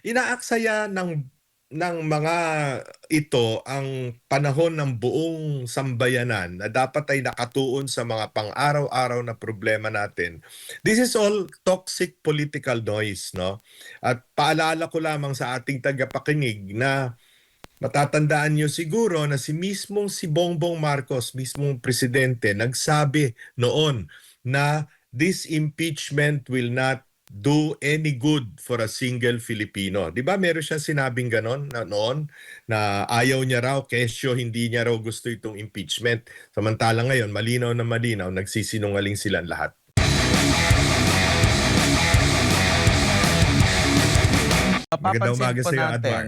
Inaaksaya ng mga ito ang panahon ng buong sambayanan na dapat ay nakatuon sa mga pang-araw-araw na problema natin. This is all toxic political noise, no? At paalala ko lamang sa ating tagapakinig na matatandaan niyo siguro na si Bongbong Marcos, mismong presidente, nagsabi noon na this impeachment will not do any good for a single Filipino. 'Di ba meron siyang sinabing ganon na noon na ayaw niya raw, kesyo hindi niya raw gusto itong impeachment. Samantalang ngayon, malinaw na malinaw, nagsisinungaling silang lahat. Magandang Mapapansin umaga po sa iyo, Admar. natin,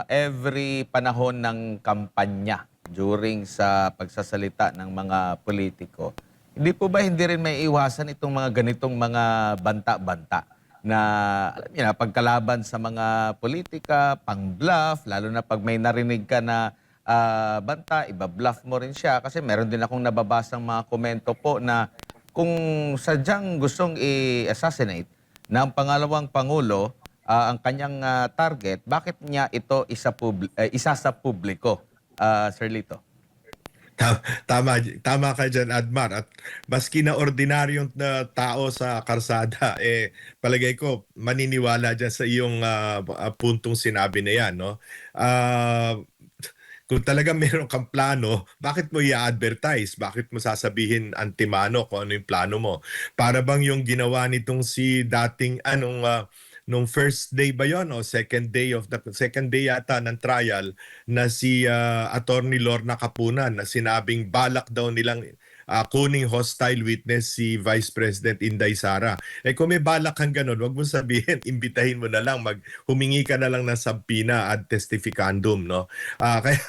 every panahon ng kampanya during sa pagsasalita ng mga politiko, hindi rin may iwasan itong mga ganitong mga banta-banta na alam niyo na pagkalaban sa mga politika, pang-bluff, lalo na pag may narinig ka na banta, iba-bluff mo rin siya kasi meron din akong nababasang mga komento po na kung sadyang gustong i-assassinate ng pangalawang pangulo, ang kanyang target, bakit niya ito isa sa publiko, Sir Lito? Tama, tama ka diyan, Admar. At maski na ordinaryong na tao sa karsada, palagay ko maniniwala diyan sa iyong puntong sinabi na 'yan, no? Ah, kung talagang meron kang plano, bakit mo i-advertise? Bakit mo sasabihin antimano kung ano yung plano mo? Para bang yung ginawa nitong si dating nung first day ba yon o second day yata ng trial na si Attorney Lorna Capunan na sinabing balak daw nilang kuning hostile witness si Vice President Inday Sara. Kung may balak kang ganun, wag mo sabihin, imbitahin mo na lang, humingi ka na lang ng subpoena ad testificandum, no? Kaya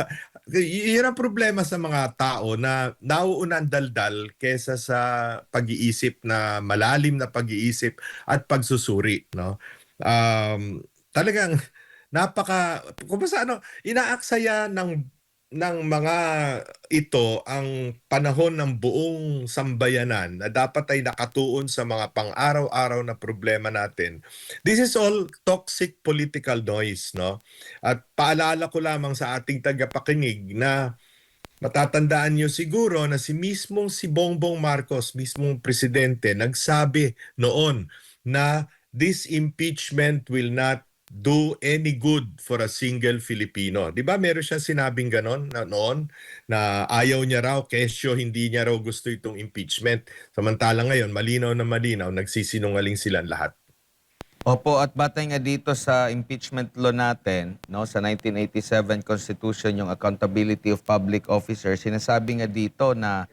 yun ang problema sa mga tao na nauuna ang daldal kesa sa pag-iisip na malalim na pag-iisip at pagsusuri, no? Talagang kung sa ano, inaaksaya ng mga ito ang panahon ng buong sambayanan na dapat ay nakatuon sa mga pang-araw-araw na problema natin. This is all toxic political noise, no? At paalala ko lamang sa ating tagapakinig na matatandaan niyo siguro na si Bongbong Marcos, mismong presidente, nagsabi noon na this impeachment will not do any good for a single Filipino. 'Di ba meron siyang sinabing ganon na noon na ayaw niya raw, kesyo hindi niya raw gusto itong impeachment. Samantalang ngayon, malinaw na malinaw, nagsisinungaling silang lahat. Opo, at batay nga dito sa impeachment law natin, no, sa 1987 Constitution, yung accountability of public officers, sinasabi nga dito na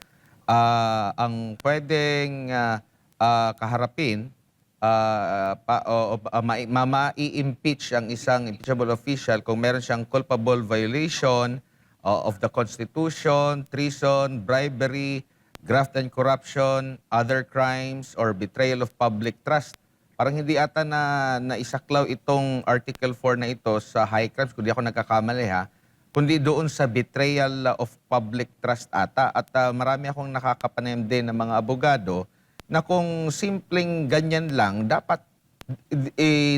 ang pwedeng kaharapin, mai-impeach ang isang impeachable official kung meron siyang culpable violation of the Constitution, treason, bribery, graft and corruption, other crimes, or betrayal of public trust. Parang hindi ata na naisaklaw itong Article 4 na ito sa high crimes, kundi ako nagkakamali ha, kundi doon sa betrayal of public trust ata. At marami akong nakakapanayam din ng mga abogado na kung simpleng ganyan lang, dapat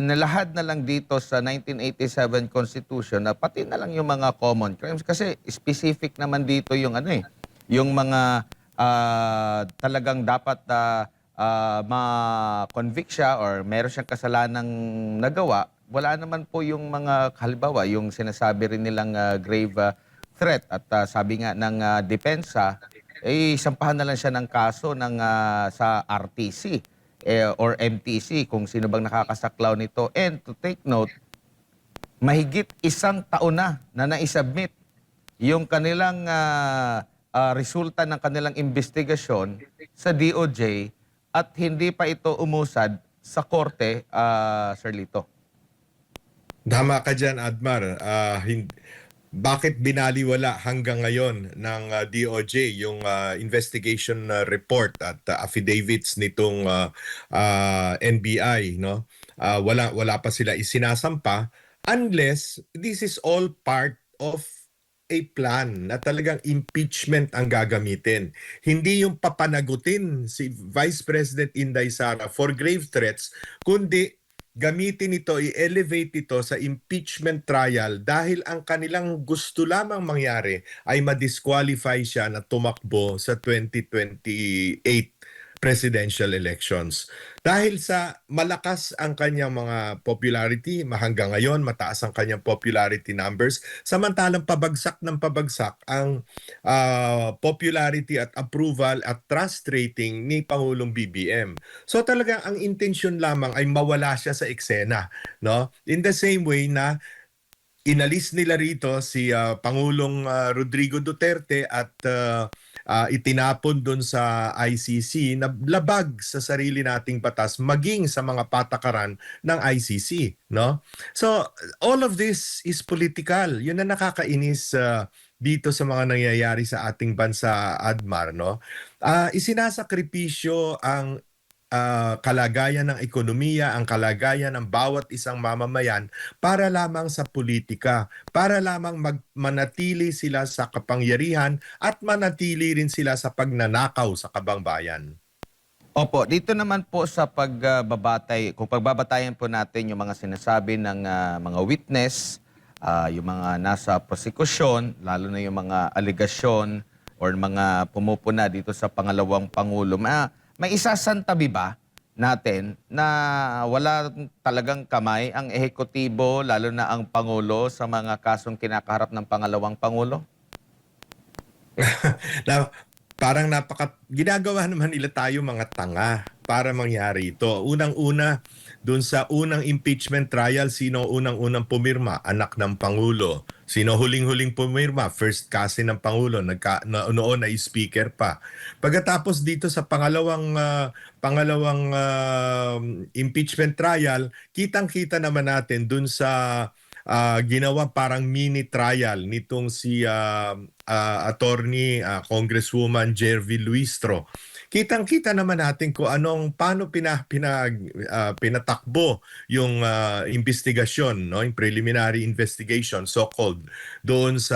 nalahad na lang dito sa 1987 Constitution na pati na lang yung mga common crimes. Kasi specific naman dito yung yung mga talagang dapat ma-convict siya or meron siyang kasalanang nagawa, wala naman po yung mga halimbawa, yung sinasabi rin nilang grave threat at sabi nga ng depensa, sampahan na lang siya ng kaso sa RTC or MTC kung sino bang nakakasaklaw nito. And to take note, mahigit 1 taon na naisubmit yung kanilang resulta ng kanilang investigasyon sa DOJ at hindi pa ito umusad sa korte, Sir Lito. Tama ka diyan, Admar. Bakit binaliwala hanggang ngayon ng DOJ yung investigation report at affidavits nitong NBI, no? Wala pa sila isinasampa unless this is all part of a plan na talagang impeachment ang gagamitin. Hindi yung papanagutin si Vice President Inday Sara for grave threats, kundi gamitin ito, i-elevate ito sa impeachment trial dahil ang kanilang gusto lamang mangyari ay ma-disqualify siya na tumakbo sa 2028 presidential elections. Dahil sa malakas ang kanyang mga popularity, hanggang ngayon mataas ang kanyang popularity numbers, samantalang pabagsak ng pabagsak ang popularity at approval at trust rating ni Pangulong BBM. So talagang ang intensyon lamang ay mawala siya sa eksena, no? In the same way na inalis nila rito si Pangulong Rodrigo Duterte at itinapon doon sa ICC na labag sa sarili nating batas maging sa mga patakaran ng ICC, no? So all of this is political. Yun ang nakakainis dito sa mga nangyayari sa ating bansa, Admar, no? Isinasakripisyo ang kalagayan ng ekonomiya, ang kalagayan ng bawat isang mamamayan para lamang sa politika, para lamang manatili sila sa kapangyarihan at manatili rin sila sa pagnanakaw sa kabangbayan. Opo, dito naman po sa pagbabatay, kung pagbabatayan po natin yung mga sinasabi ng mga witness, yung mga nasa prosekusyon, lalo na yung mga aligasyon or mga pumupuna dito sa pangalawang Pangulo, may isasantabi ba natin na wala talagang kamay ang ehekutibo, lalo na ang Pangulo, sa mga kasong kinakaharap ng pangalawang Pangulo? Na parang ginagawa naman nila tayo mga tanga para mangyari ito. Unang-una, dun sa unang impeachment trial, sino unang-unang pumirma? Anak ng Pangulo. Sino huling-huling pumirma? First cousin ng Pangulo, noon ay speaker pa. Pagkatapos dito sa pangalawang impeachment trial, kitang-kita naman natin dun sa ginawa parang mini trial nitong si attorney Congresswoman Jervy Luistro. Kitang-kita naman natin kung paano pinatakbo yung investigasyon, no, yung preliminary investigation so-called doon sa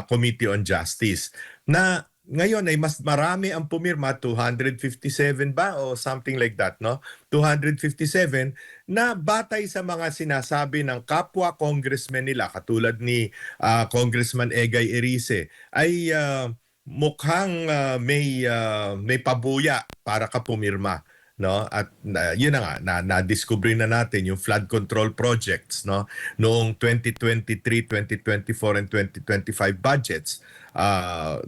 Committee on Justice. Na ngayon ay mas marami ang pumirma, 257 ba o something like that, no? 257 na batay sa mga sinasabi ng kapwa congressmen nila katulad ni Congressman Egay Erice ay mukhang may pabuya para ka pumirma, no? At yun na nga, na-discover na natin yung flood control projects, no, noong 2023, 2024 and 2025 budgets.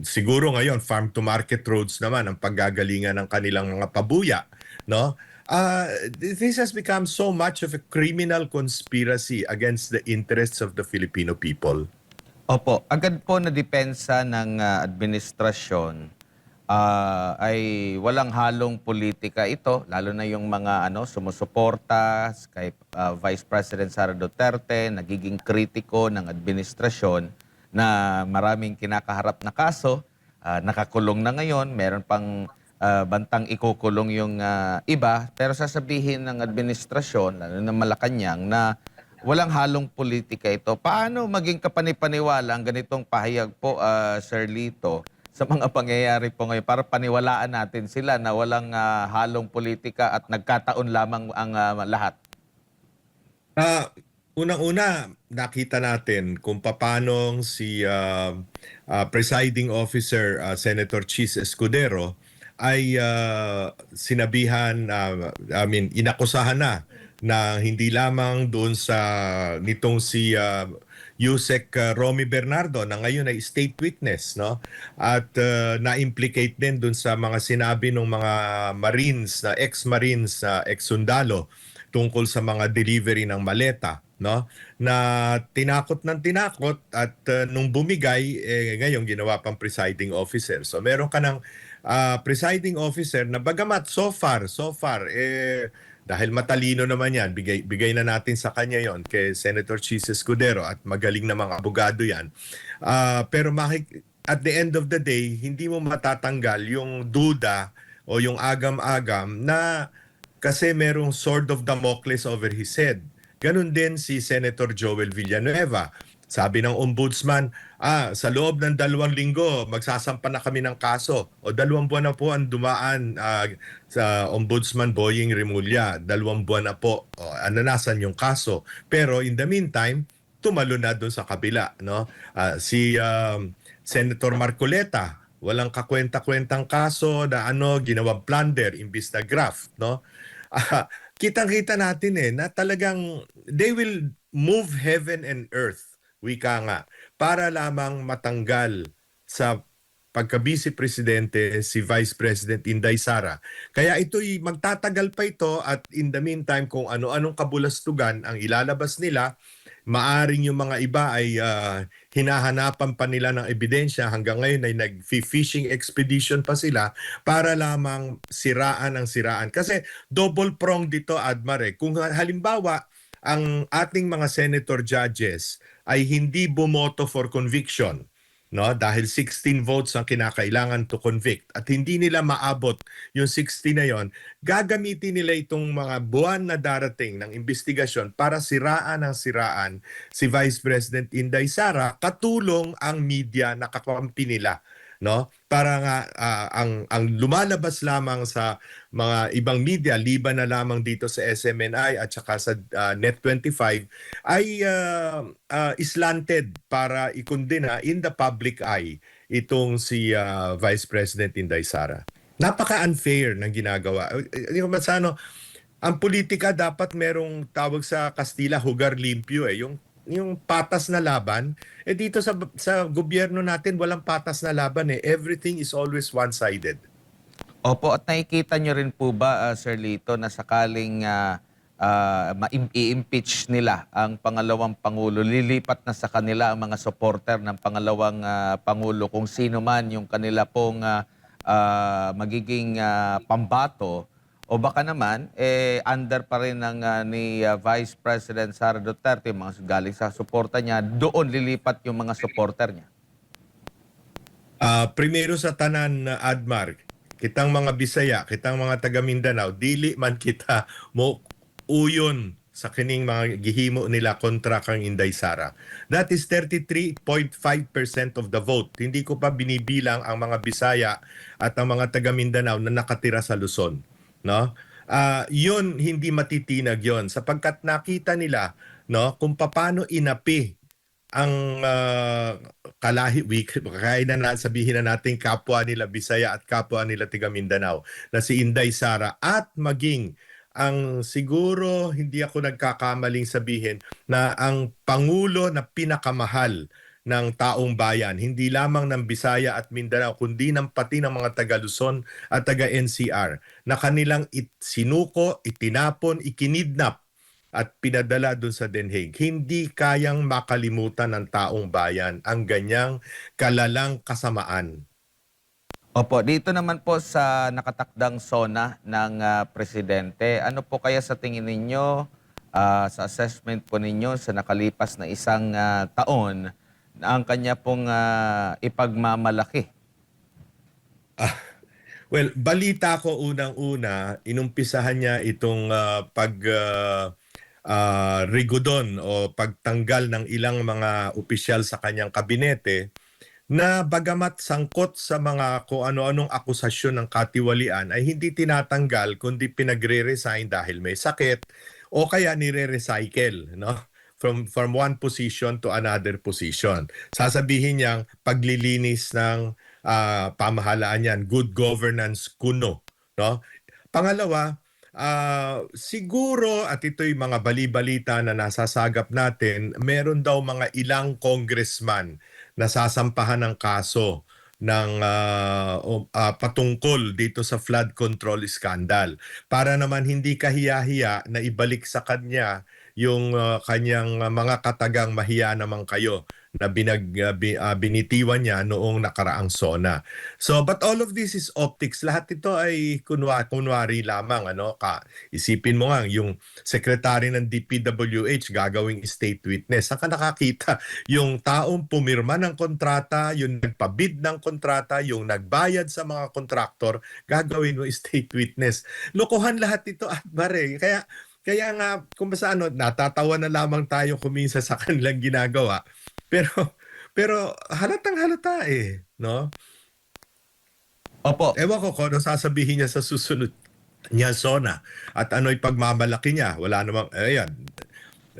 Siguro ngayon farm to market roads naman ang paggagalingan ng kanilang mga pabuya, no? This has become so much of a criminal conspiracy against the interests of the Filipino people. Opo, agad po na depensa ng administrasyon ay walang halong politika ito, lalo na yung mga sumusuporta kay Vice President Sara Duterte, nagiging kritiko ng administrasyon na maraming kinakaharap na kaso, nakakulong na ngayon, meron pang bantang ikukulong yung iba, pero sasabihin ng administrasyon, lalo na Malacanang, na walang halong politika ito. Paano maging kapanipaniwala ang ganitong pahayag po, Sir Lito, sa mga pangyayari po ngayon para paniwalaan natin sila na walang halong politika at nagkataon lamang ang lahat? Unang-una, nakita natin kung paano si presiding officer Senator Chis Escudero ay sinabihan, inakusahan na hindi lamang doon sa nitong si Yusek Romy Bernardo na ngayon ay state witness, no? At na-implicate din doon sa mga sinabi ng mga Marines, na ex-Marines, ex-sundalo tungkol sa mga delivery ng maleta, no? Na tinakot ng tinakot at nung bumigay ngayon ginawa pang presiding officer. So meron ka ng presiding officer na bagamat so far dahil matalino naman yan, bigay na natin sa kanya yon kay Senator Chis Escudero at magaling na mga abogado yan. Pero at the end of the day, hindi mo matatanggal yung duda o yung agam-agam na kasi merong sword of Damocles over his head. Ganun din si Senator Joel Villanueva. Sabi ng ombudsman, sa loob ng 2 linggo, magsasampa na kami ng kaso. O 2 buwan na po ang dumaan sa ombudsman Boying Rimulya. 2 buwan na po. O, nasan yung kaso? Pero in the meantime, tumalo na doon sa kabila. No? Si Senator Marcoleta, walang kakwenta-kwentang kaso na ginawang plunder imbis na graft. No? Kitang-kita natin na talagang they will move heaven and earth, wika nga, para lamang matanggal sa pagka-vice presidente si Vice President Inday Sara. Kaya ito'y magtatagal pa ito at in the meantime kung ano-anong kabulastugan ang ilalabas nila, maaring yung mga iba ay hinahanapan pa nila ng ebidensya, hanggang ngayon ay nag-fishing expedition pa sila para lamang siraan ang siraan. Kasi double prong dito, Admar. Kung halimbawa ang ating mga senator judges ay hindi bumoto for conviction, no, dahil 16 votes ang kinakailangan to convict at hindi nila maabot yung 60 na yon, gagamitin nila itong mga buwan na darating ng investigasyon para siraan ang siraan si Vice President Inday Sara, katulong ang media na kakampi nila, no, para nga ang lumalabas lamang sa mga ibang media liban na lamang dito sa SMNI at saka sa Net25 ay slanted para ikundina in the public eye itong si Vice President Inday Sara. Napaka-unfair ng ginagawa. Ang politika dapat merong tawag sa Kastila, hugar limpyo yung patas na laban. Dito sa gobyerno natin walang patas na laban Everything is always one-sided. Opo, at nakikita nyo rin po ba, Sir Lito, na sakaling i-impeach nila ang pangalawang Pangulo, lilipat na sa kanila ang mga supporter ng pangalawang Pangulo kung sino man yung kanila pong magiging pambato, o baka naman, under pa rin ng, ni Vice President Sara Duterte, mga galing sa suporta niya, doon lilipat yung mga supporter niya? Primero sa tanan, Admar, kitang mga Bisaya, kitang mga taga Mindanao, dili man kita mo uyon sa kining mga gihimo nila kontra kang Inday Sara. That is 33.5% of the vote. Hindi ko pa binibilang ang mga Bisaya at ang mga taga Mindanao na nakatira sa Luzon, no? Yun hindi matitinag yon sapagkat nakita nila, no, kung paano inapi ang kaya na sabihin na natin kapwa nila Bisaya at kapwa nila taga Mindanao na si Inday Sara, at maging ang siguro hindi ako nagkakamaling sabihin na ang Pangulo na pinakamahal ng taong bayan, hindi lamang ng Bisaya at Mindanao, kundi ng pati ng mga taga Luzon at taga NCR, na kanilang sinuko, itinapon, ikinidnap at pinadala doon sa Den Haag. Hindi kayang makalimutan ng taong bayan ang ganyang kalalang kasamaan. Opo, dito naman po sa nakatakdang SONA ng Presidente, ano po kaya sa tingin ninyo, sa assessment po ninyo sa nakalipas na isang taon, na ang kanya pong ipagmamalaki? Well, balita ko unang-una, inumpisahan niya itong rigodon o pagtanggal ng ilang mga opisyal sa kanyang kabinete na bagamat sangkot sa mga kung ano-anong akusasyon ng katiwalian ay hindi tinatanggal kundi pinagre-resign dahil may sakit o kaya nire-recycle, no? From one position to another position. Sasabihin niyang paglilinis ng pamahalaan yan, good governance kuno, no? Pangalawa, siguro, at ito'y mga bali-balita na nasasagap natin, meron daw mga ilang congressman na sasampahan ng kaso ng patungkol dito sa flood control scandal, para naman hindi kahiya-hiya na ibalik sa kanya yung kanyang mga katagang mahiya naman kayo na binitiwan niya noong nakaraang SONA. So, but all of this is optics. Lahat ito ay kunwari lamang. Isipin mo nga, yung secretary ng DPWH gagawing state witness. Saan ka nakakita? Yung taong pumirma ng kontrata, yung nagpabid ng kontrata, yung nagbayad sa mga kontraktor, gagawin mo state witness. Lokohan lahat ito, Admare. Kaya nga, kung basta natatawa na lamang tayo kuminsa sa kanilang ginagawa. Pero pero halatang halata eh, no? Opo. Ewan ko kung ano sasabihin niya sa susunod niya SONA at ano'y pagmamalaki niya. Wala namang, ayan,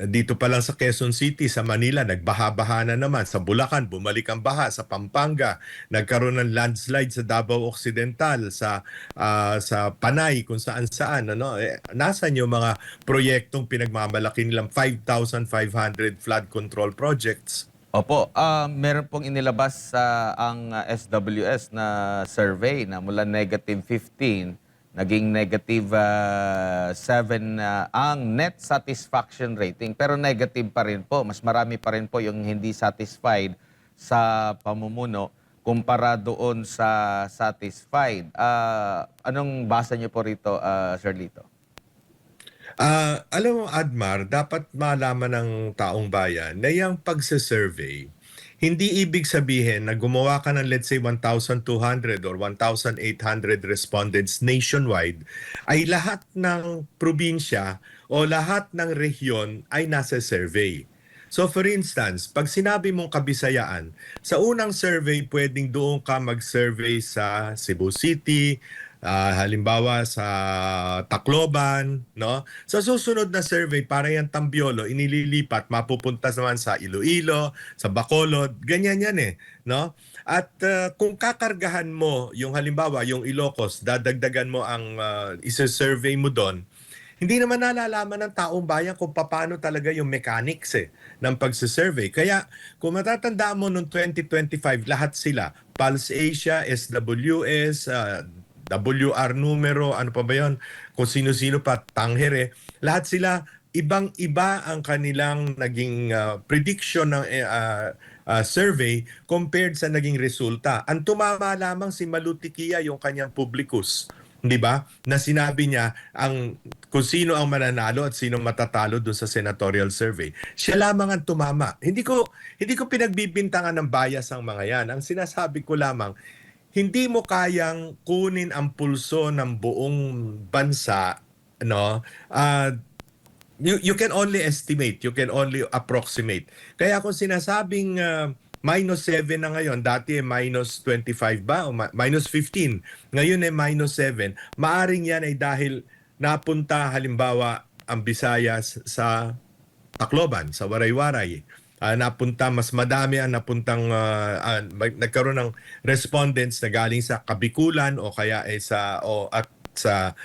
dito pa lang sa Quezon City, sa Manila, nagbaha-baha na naman. Sa Bulacan, bumalik ang baha. Sa Pampanga, nagkaroon ng landslide sa Davao Occidental, sa Panay, kung saan-saan. Ano? Nasaan yung mga proyektong pinagmamalaki nilang 5,500 flood control projects? Opo, meron pong inilabas sa ang SWS na survey na mula -15 naging -7 ang net satisfaction rating. Pero negative pa rin po. Mas marami pa rin po yung hindi satisfied sa pamumuno kumpara doon sa satisfied. Anong basa niyo po rito, Sir Lito? Alam mo, Admar, dapat malaman ng taong bayan na yung pagsa-survey, hindi ibig sabihin na gumawa ka ng let's say 1,200 or 1,800 respondents nationwide ay lahat ng probinsya o lahat ng rehiyon ay nasa survey. So for instance, pag sinabi mong Kabisayaan, sa unang survey pwedeng doon ka mag-survey sa Cebu City, halimbawa sa Tacloban, no? Sa susunod na survey para yung Tambiolo inililipat mapupunta naman sa Iloilo, sa Bacolod, ganyan yan eh, no? At kung kakargahan mo yung halimbawa yung Ilocos, dadagdagan mo ang isa-survey mo doon, hindi naman nalalaman ng taong bayan kung paano talaga yung mechanics ng pagsasurvey. Kaya kung matatandaan mo noong 2025, lahat sila, Pulse Asia, SWS, WR numero, ano pa ba yun? Kung sino-sino pa, Tangere, lahat sila, ibang-iba ang kanilang naging prediction ng survey compared sa naging resulta. Ang tumama lamang si Malutikia yung kanyang publicus. 'Di ba? Na sinabi niya kung sino ang mananalo at sino matatalo doon sa senatorial survey. Siya lamang ang tumama. Hindi ko pinagbibintangan ng bias ang mga 'yan. Ang sinasabi ko lamang, hindi mo kayang kunin ang pulso ng buong bansa, no? You can only estimate, you can only approximate. Kaya kung sinasabing -7 na ngayon, dati -25 ba o -15, ngayon ay -7, maaring yan ay dahil napunta halimbawa ang Visayas sa Tacloban, sa Waray-Waray. Napunta, mas madami ang napuntang, nagkaroon ng respondents na galing sa Kabikulan o kaya ay at sa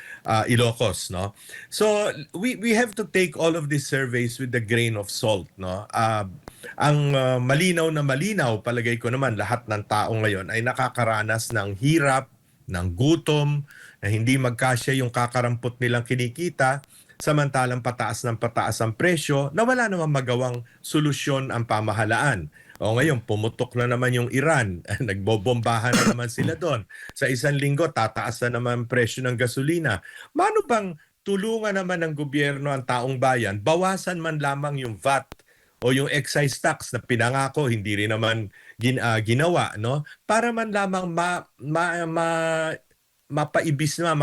Ilocos, no? So we have to take all of these surveys with a grain of salt, no? Ang malinaw na malinaw, palagay ko naman lahat ng tao ngayon ay nakakaranas ng hirap, ng gutom, na hindi magkasya yung kakarampot nilang kinikita, samantalang pataas ng pataas ang presyo na wala namang magawang solusyon ang pamahalaan. O ngayon, pumutok na naman yung Iran. Nagbobombahan na naman sila doon. Sa isang linggo, tataas na naman ang presyo ng gasolina. Mano bang tulungan naman ng gobyerno ang taong bayan? Bawasan man lamang yung VAT o yung excise tax na pinangako, hindi rin naman ginawa, no? Para man lamang mapaibis na,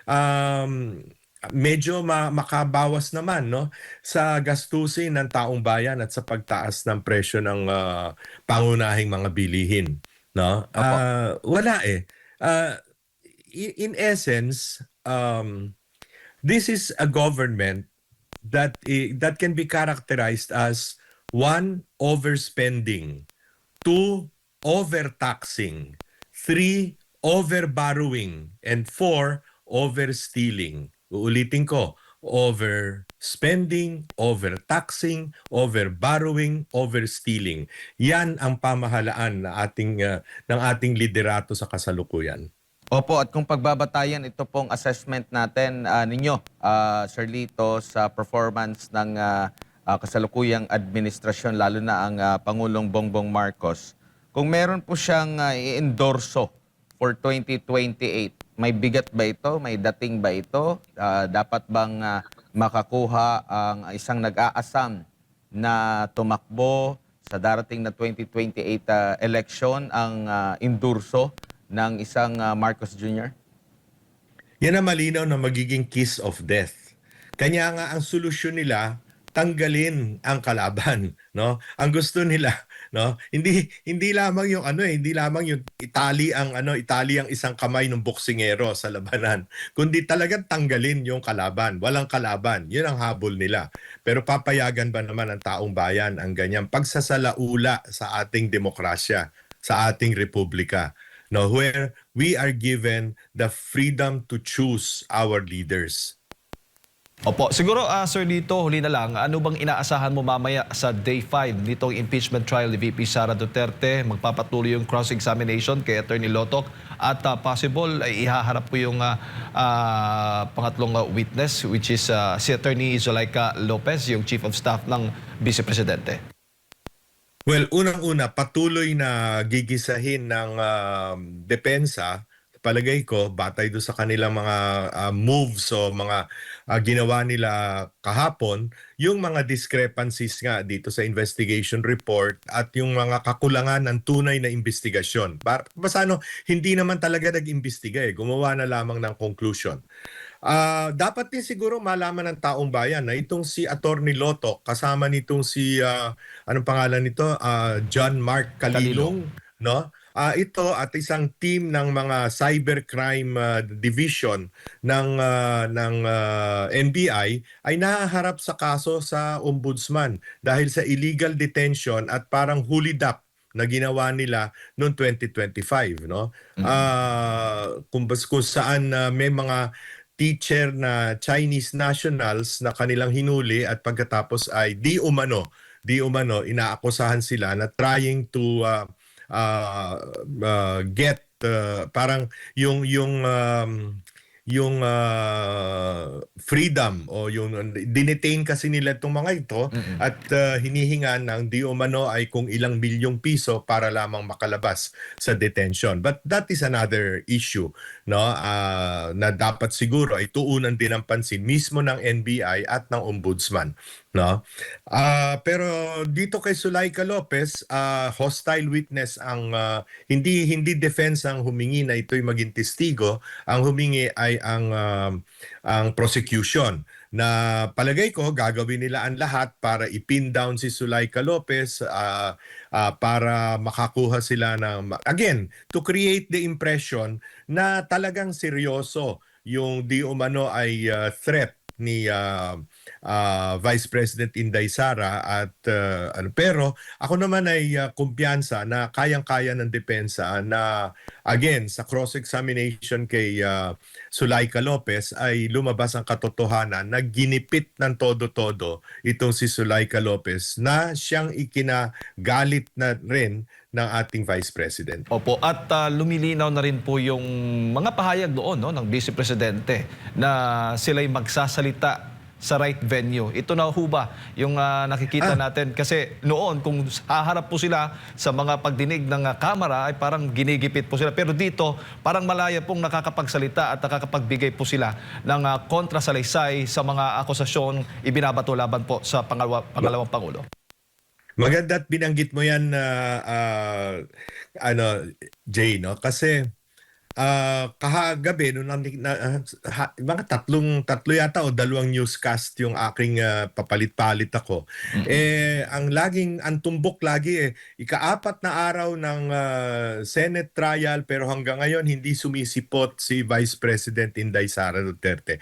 um, medyo makabawas naman, no, sa gastusin ng taong bayan at sa pagtaas ng presyo ng pangunahing mga bilihin, no? Opo. Wala eh. In essence, this is a government that can be characterized as one, overspending, two, overtaxing, three, overborrowing, and four, overstealing. Uulitin ko, overspending, overtaxing, overborrowing, overstealing. Yan ang pamahalaan ng ating liderato sa kasalukuyan. Opo, at kung pagbabatayan ito pong assessment natin ninyo, Sir Lito, sa performance ng kasalukuyang administrasyon, lalo na ang Pangulong Bongbong Marcos, kung meron po siyang i-endorso for 2028, may bigat ba ito? May dating ba ito? Dapat bang makakuha ang isang nag-aasam na tumakbo sa darating na 2028 election ang endorso ng isang Marcos Jr.? Yan ang malinaw na magiging kiss of death. Kanya nga ang solusyon nila, tanggalin ang kalaban, no? Ang gusto nila, no? Hindi lamang yung hindi lamang yung itali ang isang kamay ng boksingero sa labanan, kundi talagang tanggalin yung kalaban, walang kalaban. 'Yun ang habol nila. Pero papayagan ba naman ng taong bayan ang ganyang pagsasalaula sa ating demokrasya, sa ating republika, no? Where we are given the freedom to choose our leaders. Opo, siguro sir dito, huli na lang, ano bang inaasahan mo mamaya sa day 5 nitong impeachment trial ni VP Sara Duterte? Magpapatuloy yung cross-examination kay Attorney Lotoc at possible ay ihaharap po yung pangatlong witness which is si Attorney Zulaika Lopez, yung Chief of Staff ng Vice Presidente. Well, unang-una, patuloy na gigisahin ng depensa, palagay ko, batay doon sa kanilang mga moves o mga ginawa nila kahapon, yung mga discrepancies nga dito sa investigation report at yung mga kakulangan ng tunay na investigasyon. Basano, hindi naman talaga nag-imbestiga gumawa na lamang ng conclusion. Dapat din siguro malaman ng taong bayan na itong si Attorney Lotoc kasama nitong si anong pangalan nito? John Mark Calilong, no? Ito at isang team ng mga cybercrime division ng NBI ay nahaharap sa kaso sa ombudsman dahil sa illegal detention at parang hulidap na ginawa nila noong 2025, no? Kung saan may mga teacher na Chinese nationals na kanilang hinuli at pagkatapos ay di umano inaakusahan sila na trying to get parang yung freedom o yung dinetain kasi nila itong mga ito at hinihingan ng di umano ay kung ilang milyong piso para lamang makalabas sa detention. But that is another issue, no? Na dapat siguro ay tuunan din ng pansin mismo ng NBI at ng ombudsman, no? Pero dito kay Zulaika Lopez, hostile witness ang hindi defense ang humingi na ito'y maging testigo. Ang humingi ay ang prosecution na palagay ko gagawin nila ang lahat para i-pin down si Zulaika Lopez para makakuha sila ng again to create the impression na talagang seryoso yung di umano ay threat ni Vice President Inday Sara at pero ako naman ay kumpiyansa na kayang-kaya ng depensa na again sa cross-examination kay Zulaika Lopez ay lumabas ang katotohanan na ginipit ng todo-todo itong si Zulaika Lopez na siyang ikinagalit na rin ng ating Vice President. Opo, at lumilinaw na rin po yung mga pahayag doon no, ng Vice Presidente na sila'y magsasalita sa right venue. Ito na ho ba yung nakikita natin? Kasi noon, kung haharap po sila sa mga pagdinig ng kamera, ay parang ginigipit po sila. Pero dito, parang malaya pong nakakapagsalita at nakakapagbigay po sila ng kontrasalaysay sa mga akusasyong ibinabato laban po sa pangalawang Pangulo. Maganda at binanggit mo yan Jay, no? Kasi kahagabi nung mga tatlo yata o dalawang newscast yung aking papalit-palit ako. Ang tumbok lagi ika-4 na araw ng Senate trial pero hanggang ngayon hindi sumisipot si Vice President Inday Sara Duterte.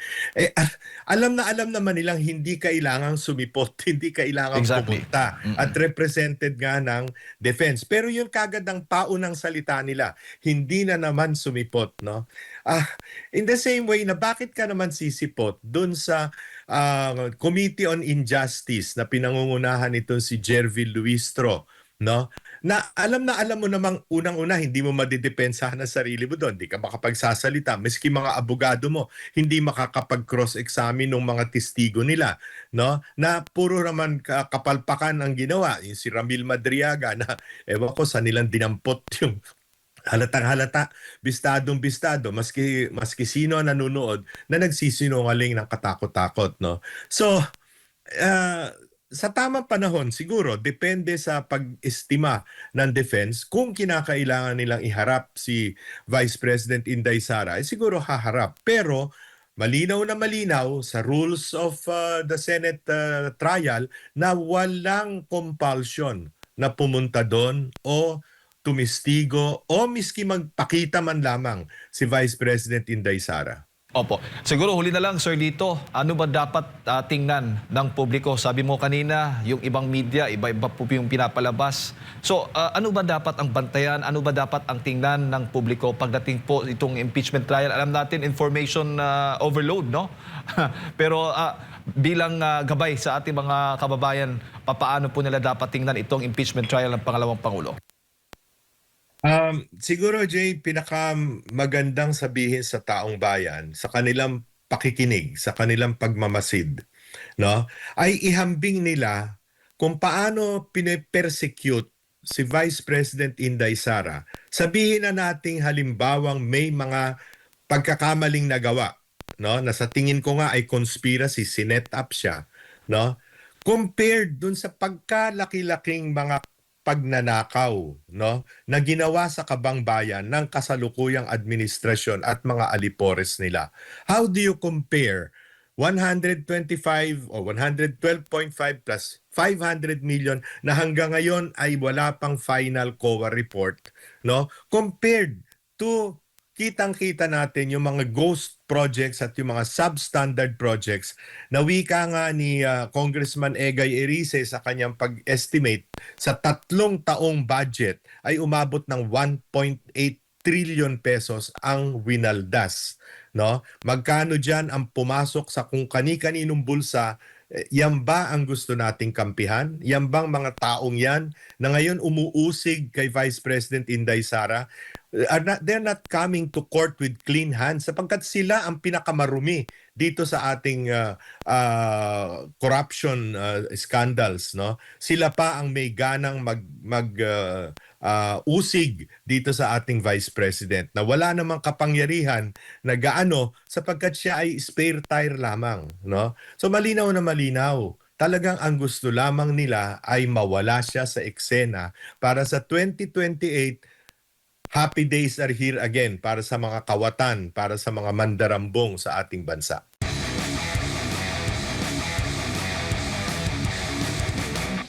Alam naman nilang hindi kailangang sumipot, hindi kailangang pumunta at represented nga ng defense. Pero yun kagad ang paunang salita nila, hindi na naman sumipot, no? In the same way na bakit ka naman sisipot dun sa Committee on Injustice na pinangungunahan nito si Jervil Luistro, no? Na alam mo namang unang-una hindi mo madidepensahan ang sarili mo doon, hindi ka makapagsasalita, miski mga abogado mo hindi makakapag-cross-examine ng mga testigo nila, no? Na puro naman kapalpakan ang ginawa. Yung si Ramil Madriaga na ewan ko sa nilang dinampot yung halatang-halata, bistadong-bistado, maski sino nanonood na nagsisinungaling ng katakot-takot, no? So, sa tamang panahon, siguro, depende sa pag-estima ng defense, kung kinakailangan nilang iharap si Vice President Inday Sara, siguro haharap. Pero, malinaw na malinaw sa rules of the Senate trial na walang compulsion na pumunta doon o tumistigo o miski magpakita man lamang si Vice President Inday Sara. Opo. Siguro huli na lang, Sir Lito, ano ba dapat tingnan ng publiko? Sabi mo kanina, yung ibang media, iba-iba po yung pinapalabas. So, ano ba dapat ang bantayan? Ano ba dapat ang tingnan ng publiko pagdating po itong impeachment trial? Alam natin, information overload, no? Pero bilang gabay sa ating mga kababayan, papaano po nila dapat tingnan itong impeachment trial ng pangalawang Pangulo? Siguro Jay, pinakamagandang sabihin sa taong bayan, sa kanilang pakikinig, sa kanilang pagmamasid, no? Ay ihambing nila kung paano pine-persecute si Vice President Inday Sara. Sabihin na nating halimbawang may mga pagkakamaling nagawa, no? Na sa tingin ko nga ay conspiracy, sinet up siya, no? Compared dun sa pagkalaki-laking mga pagnanakaw, no, na ginawa sa kabangbayan ng kasalukuyang administrasyon at mga alipores nila. How do you compare 125 o 112.5 plus 500 million na hanggang ngayon ay wala pang final COA report, no, compared to kitang-kita natin yung mga ghost projects at yung mga substandard projects na wika nga ni Congressman Egay Erice sa kanyang pag-estimate sa 3 taong budget ay umabot ng 1.8 trillion pesos ang winaldas, no? Magkano diyan ang pumasok sa kung kani-kaninong bulsa? Yan ba ang gusto nating kampihan? Yan bang mga taong yan na ngayon umuusig kay Vice President Inday Sara? They're not coming to court with clean hands sapagkat sila ang pinakamarumi dito sa ating corruption scandals, no? Sila pa ang may ganang usig dito sa ating Vice President na wala namang kapangyarihan na gaano sapagkat siya ay spare tire lamang, no? So malinaw na malinaw. Talagang ang gusto lamang nila ay mawala siya sa eksena para sa 2028. Happy days are here again para sa mga kawatan, para sa mga mandarambong sa ating bansa.